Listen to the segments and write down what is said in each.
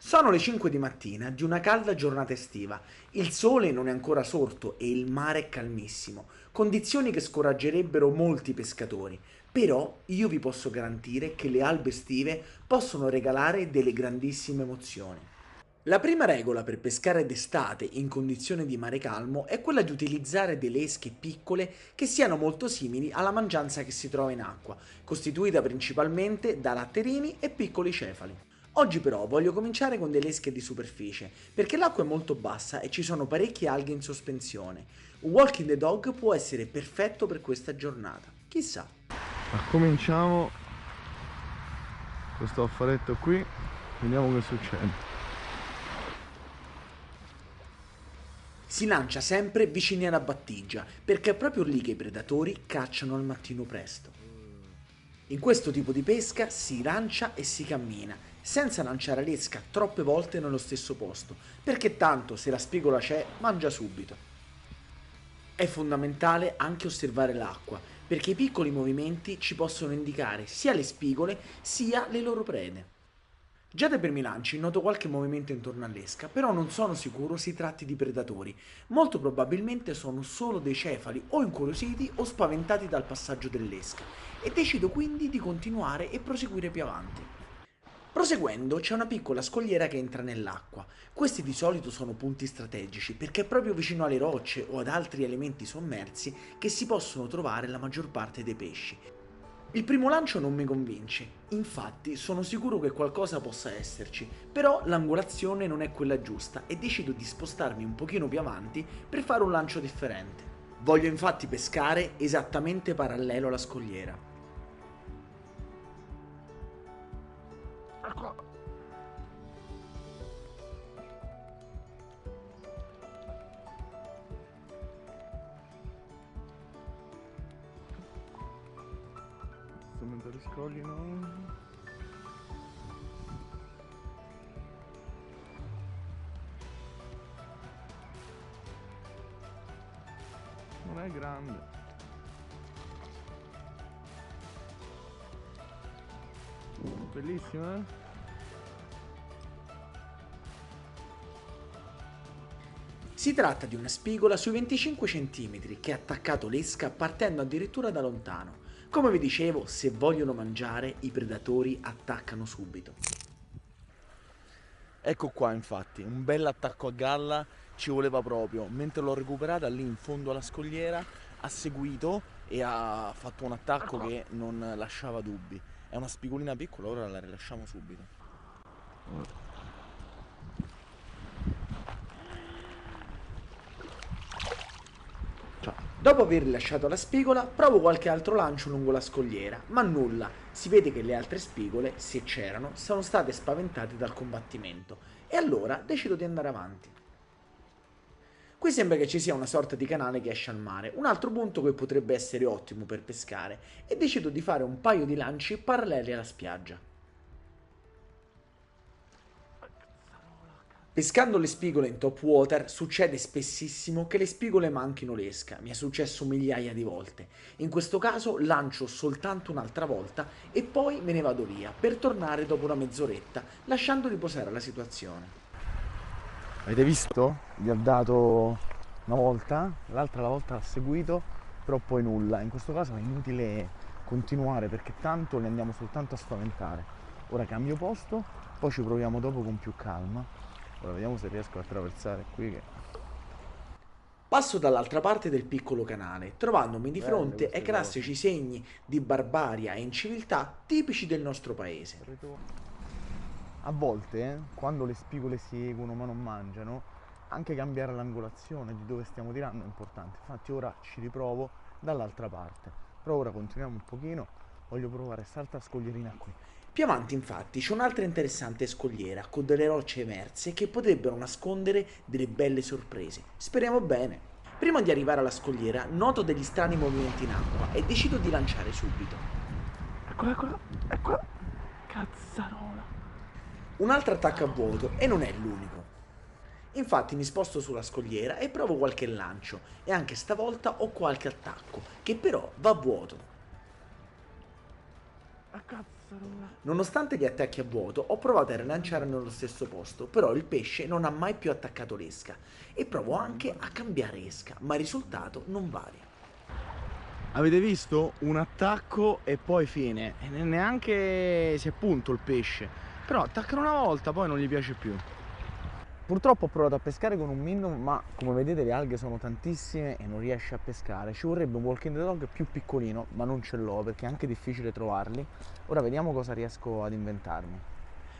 Sono le 5 di mattina di una calda giornata estiva. Il sole non è ancora sorto e il mare è calmissimo, condizioni che scoraggerebbero molti pescatori. Però io vi posso garantire che le albe estive possono regalare delle grandissime emozioni. La prima regola per pescare d'estate in condizioni di mare calmo è quella di utilizzare delle esche piccole che siano molto simili alla mangianza che si trova in acqua, costituita principalmente da latterini e piccoli cefali. Oggi però voglio cominciare con delle esche di superficie, perché l'acqua è molto bassa e ci sono parecchie alghe in sospensione. Un walking the dog può essere perfetto per questa giornata, chissà. Ma cominciamo questo affaretto qui, vediamo che succede. Si lancia sempre vicini alla battigia, perché è proprio lì che i predatori cacciano al mattino presto. In questo tipo di pesca si lancia e si cammina, senza lanciare l'esca troppe volte nello stesso posto, perché tanto se la spigola c'è, mangia subito. È fondamentale anche osservare l'acqua, perché i piccoli movimenti ci possono indicare sia le spigole sia le loro prede. Già dai primi lanci noto qualche movimento intorno all'esca, però non sono sicuro si tratti di predatori. Molto probabilmente sono solo dei cefali o incuriositi o spaventati dal passaggio dell'esca e decido quindi di continuare e proseguire più avanti. Proseguendo c'è una piccola scogliera che entra nell'acqua. Questi di solito sono punti strategici perché è proprio vicino alle rocce o ad altri elementi sommersi che si possono trovare la maggior parte dei pesci. Il primo lancio non mi convince, infatti sono sicuro che qualcosa possa esserci, però l'angolazione non è quella giusta e decido di spostarmi un pochino più avanti per fare un lancio differente. Voglio infatti pescare esattamente parallelo alla scogliera. Ecco. Strumentali scogli no. Non è grande. Bellissima, eh? Si tratta di una spigola sui 25 cm che ha attaccato l'esca partendo addirittura da lontano. Come vi dicevo, se vogliono mangiare, i predatori attaccano subito. Ecco qua infatti, un bel attacco a galla ci voleva proprio, mentre l'ho recuperata lì in fondo alla scogliera, ha seguito e ha fatto un attacco che non lasciava dubbi. È una spigolina piccola, ora la rilasciamo subito. Dopo aver rilasciato la spigola, provo qualche altro lancio lungo la scogliera, ma nulla. Si vede che le altre spigole, se c'erano, sono state spaventate dal combattimento e allora decido di andare avanti. Qui sembra che ci sia una sorta di canale che esce al mare, un altro punto che potrebbe essere ottimo per pescare, e decido di fare un paio di lanci paralleli alla spiaggia. Pescando le spigole in top water succede spessissimo che le spigole manchino l'esca, mi è successo migliaia di volte. In questo caso lancio soltanto un'altra volta e poi me ne vado via per tornare dopo una mezz'oretta, lasciando riposare la situazione. Avete visto? Gli ho dato una volta, l'altra la volta l'ha seguito, però poi nulla. In questo caso è inutile continuare perché tanto li andiamo soltanto a spaventare. Ora cambio posto, poi ci proviamo dopo con più calma. Ora vediamo se riesco a attraversare qui che... Passo dall'altra parte del piccolo canale, trovandomi di Belle fronte ai queste classici segni di barbaria e inciviltà tipici del nostro paese. A volte, quando le spigole seguono ma non mangiano, anche cambiare l'angolazione di dove stiamo tirando è importante. Infatti ora ci riprovo dall'altra parte. Però ora continuiamo un pochino, voglio provare quest'altra scoglierina qui. Più avanti, infatti, c'è un'altra interessante scogliera con delle rocce emerse che potrebbero nascondere delle belle sorprese. Speriamo bene. Prima di arrivare alla scogliera, noto degli strani movimenti in acqua e decido di lanciare subito. Eccola, eccola, eccola! Cazzarola! Un altro attacco a vuoto e non è l'unico. Infatti mi sposto sulla scogliera e provo qualche lancio e anche stavolta ho qualche attacco, che però va a vuoto. Ah, cazzo! Nonostante gli attacchi a vuoto, ho provato a rilanciare nello stesso posto, però il pesce non ha mai più attaccato l'esca e provo anche a cambiare esca, ma il risultato non varia. Avete visto? Un attacco e poi fine. E neanche si è punto il pesce. Però attaccano una volta, poi non gli piace più. Purtroppo ho provato a pescare con un minnow, ma come vedete le alghe sono tantissime e non riesce a pescare. Ci vorrebbe un walking the dog più piccolino, ma non ce l'ho perché è anche difficile trovarli. Ora vediamo cosa riesco ad inventarmi.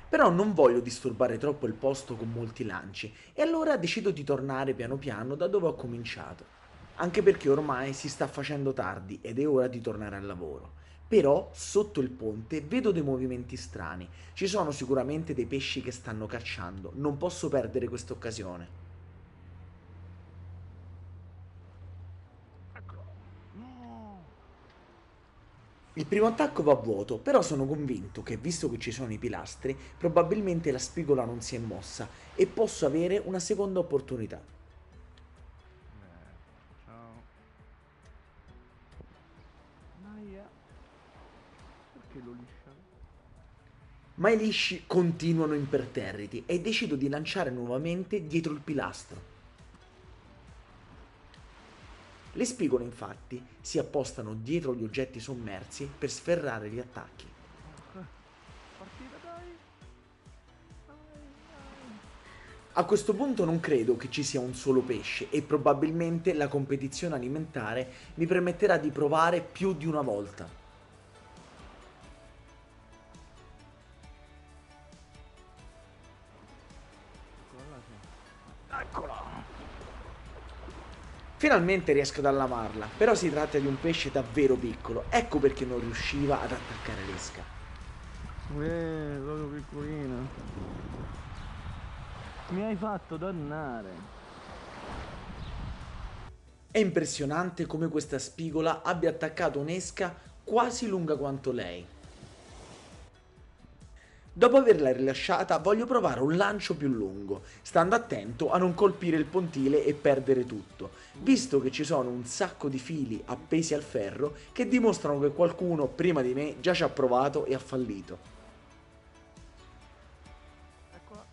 Però non voglio disturbare troppo il posto con molti lanci e allora decido di tornare piano piano da dove ho cominciato. Anche perché ormai si sta facendo tardi ed è ora di tornare al lavoro. Però sotto il ponte vedo dei movimenti strani. Ci sono sicuramente dei pesci che stanno cacciando. Non posso perdere questa occasione. No! Il primo attacco va a vuoto, però sono convinto che visto che ci sono i pilastri, probabilmente la spigola non si è mossa e posso avere una seconda opportunità. Ciao. Naia. Perché lo lisciano? Ma i lisci continuano imperterriti e decido di lanciare nuovamente dietro il pilastro. Le spigole infatti si appostano dietro gli oggetti sommersi per sferrare gli attacchi. Partita, dai! A questo punto non credo che ci sia un solo pesce e probabilmente la competizione alimentare mi permetterà di provare più di una volta. Eccola! Finalmente riesco ad allamarla, però si tratta di un pesce davvero piccolo, ecco perché non riusciva ad attaccare l'esca. Proprio piccolina. Mi hai fatto dannare. È impressionante come questa spigola abbia attaccato un'esca quasi lunga quanto lei. Dopo averla rilasciata voglio provare un lancio più lungo, stando attento a non colpire il pontile e perdere tutto, visto che ci sono un sacco di fili appesi al ferro che dimostrano che qualcuno prima di me già ci ha provato e ha fallito. Eccola.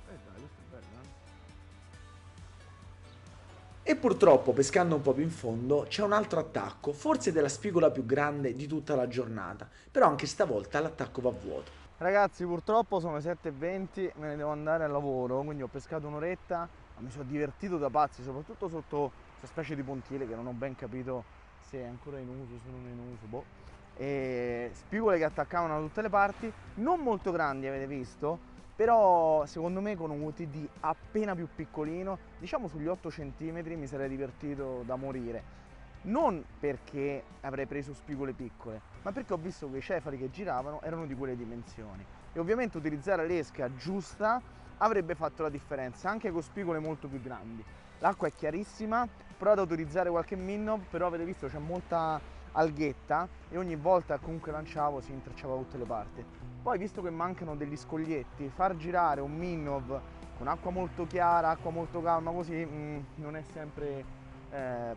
Dai, questa è bella, E purtroppo, pescando un po' più in fondo, c'è un altro attacco, forse della spigola più grande di tutta la giornata, però anche stavolta l'attacco va a vuoto. Ragazzi, purtroppo sono le 7:20, me ne devo andare al lavoro, quindi ho pescato un'oretta, ma mi sono divertito da pazzi, soprattutto sotto questa specie di pontile che non ho ben capito se è ancora in uso, se non è in uso, boh. E spigole che attaccavano da tutte le parti, non molto grandi, avete visto, però secondo me con un UTD appena più piccolino, diciamo sugli 8 cm, mi sarei divertito da morire. Non perché avrei preso spigole piccole, ma perché ho visto che i cefali che giravano erano di quelle dimensioni e ovviamente utilizzare l'esca giusta avrebbe fatto la differenza anche con spigole molto più grandi. L'acqua è chiarissima, ho provato ad utilizzare qualche minnow, però avete visto c'è molta alghetta e ogni volta che comunque lanciavo si intrecciava da tutte le parti. Poi visto che mancano degli scoglietti, far girare un minnow con acqua molto chiara, acqua molto calma così non è sempre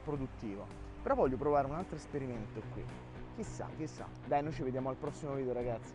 produttivo. Però voglio provare un altro esperimento qui. Chissà, chissà. Dai, noi ci vediamo al prossimo video, ragazzi.